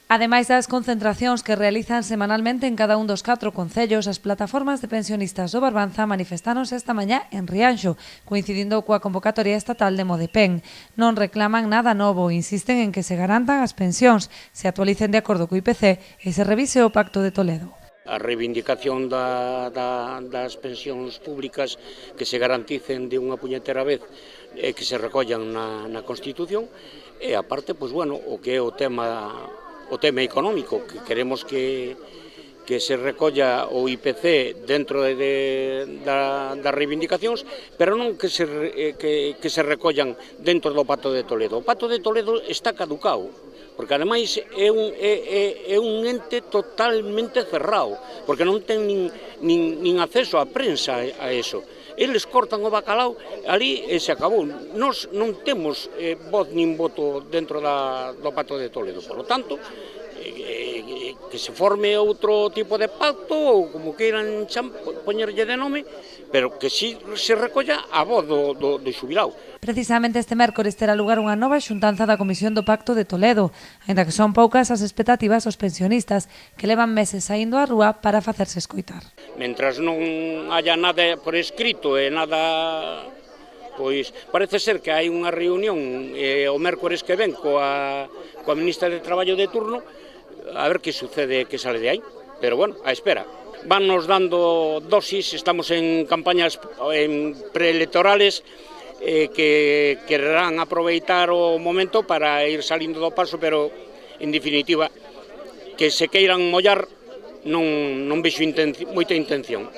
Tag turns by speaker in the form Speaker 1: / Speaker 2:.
Speaker 1: Ademais das concentracións que realizan semanalmente en cada un dos 4 concellos, as plataformas de pensionistas do Barbanza manifestáronse esta mañá en Rianxo, coincidindo coa convocatoria estatal de Modepen. Non reclaman nada novo, insisten en que se garantan as pensións, se actualicen de acordo co IPC e se revise o Pacto de Toledo.
Speaker 2: A reivindicación das pensións públicas que se garanticen de unha puñetera vez e que se recollan na Constitución e aparte, pois bueno, o que é o tema económico, que queremos que se recolla o IPC dentro das reivindicacións, pero non que se recollan dentro do Pacto de Toledo. O Pacto de Toledo está caducado, porque ademais é un ente totalmente cerrado, porque non ten nin acceso á prensa a eso. Eles cortan o bacalao ali e se acabou. Nós non temos voz nin voto dentro do Pacto de Toledo, por lo tanto, que se forme outro tipo de pacto ou como queiran poñerlle de nome, pero que si se recolla a voz do xubilao.
Speaker 1: Precisamente este mércores terá lugar unha nova xuntanza da Comisión do Pacto de Toledo, aínda que son poucas as expectativas dos pensionistas que levan meses saindo á rúa para facerse escoitar.
Speaker 2: Mentras non haya nada por escrito e nada, pois parece ser que hai unha reunión o mércores que ven coa ministra de Traballo de turno, a ver que sucede, que sale de aí, pero bueno, a espera. Vannos dando dosis, estamos en campañas preelectorales que querrán aproveitar o momento para ir salindo do paso, pero en definitiva que se queiran mollar non vexo moita intención.